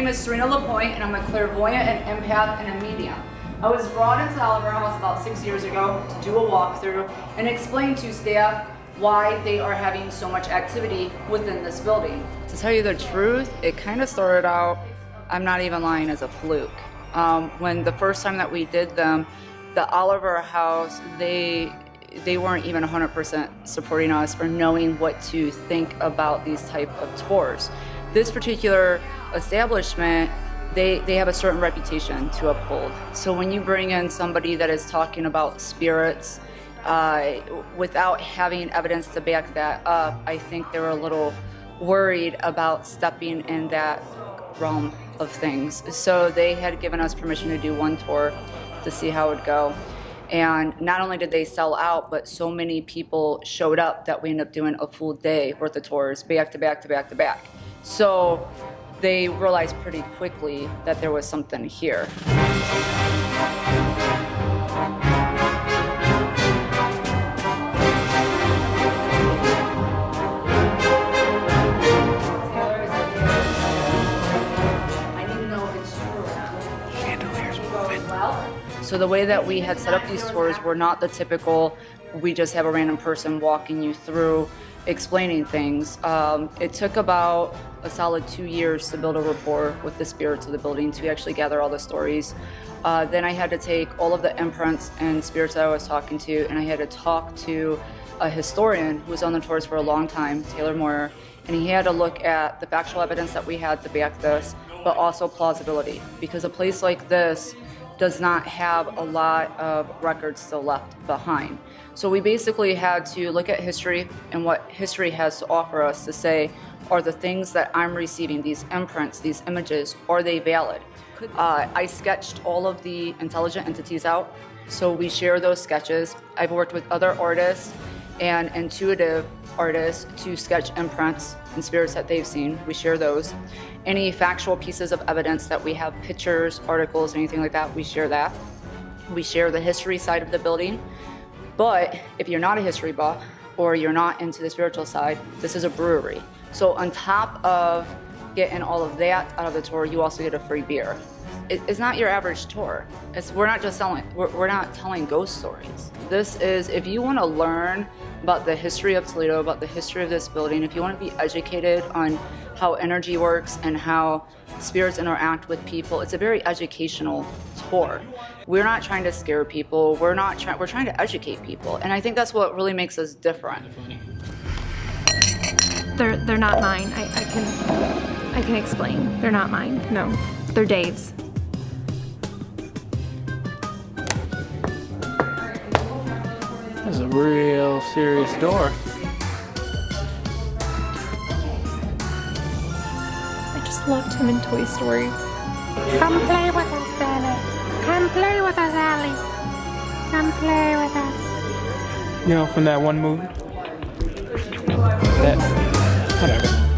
is Serena LaPointe, and I'm a clairvoyant, an empath, and a medium. I was brought into Oliver House about 6 years ago to do a walkthrough and explain to staff why they are having so much activity within this building. To tell you the truth, it kind of started out, I'm not even lying, as a fluke. When the first time that we did them, the Oliver House, they weren't even 100% supporting us or knowing what to think about these type of tours. This particular establishment, they have a certain reputation to uphold. So when you bring in somebody that is talking about spirits without having evidence to back that up, I think they were a little worried about stepping in that realm of things. So they had given us permission to do one tour to see how it would go. And not only did they sell out, but so many people showed up that we ended up doing a full day worth of tours, back to back to back to back. So they realized pretty quickly that there was something here. So the way that we had set up these tours were not the typical, we just have a random person walking you through explaining things. It took about a solid 2 years to build a rapport with the spirits of the building to actually gather all the stories. Then I had to take all of the imprints and spirits that I was talking to, and I had to talk to a historian who was on the tours for a long time, Taylor Moyer, and he had to look at the factual evidence that we had to back this, but also plausibility, because a place like this does not have a lot of records still left behind. So we basically had to look at history and what history has to offer us to say, are the things that I'm receiving, these imprints, these images, are they valid? I sketched all of the intelligent entities out, so we share those sketches. I've worked with other artists and intuitive artists to sketch imprints and spirits that they've seen. We share those. Any factual pieces of evidence that we have, pictures, articles, anything like that, we share that. We share the history side of the building. But if you're not a history buff or you're not into the spiritual side, this is a brewery. So on top of getting all of that out of the tour, you also get a free beer. It's not your average tour. We're not telling ghost stories. This is, if you want to learn about the history of Toledo, about the history of this building, if you want to be educated on how energy works and how spirits interact with people, it's a very educational tour. We're not trying to scare people. We're trying to educate people, and I think that's what really makes us different. They're not mine. I can explain. They're not mine. No, they're Dave's. That's a real serious door. I just loved him in Toy Story. Come play with us, Ellie. Come play with us, Ellie. Come play with us. You know, from that one movie? That, whatever.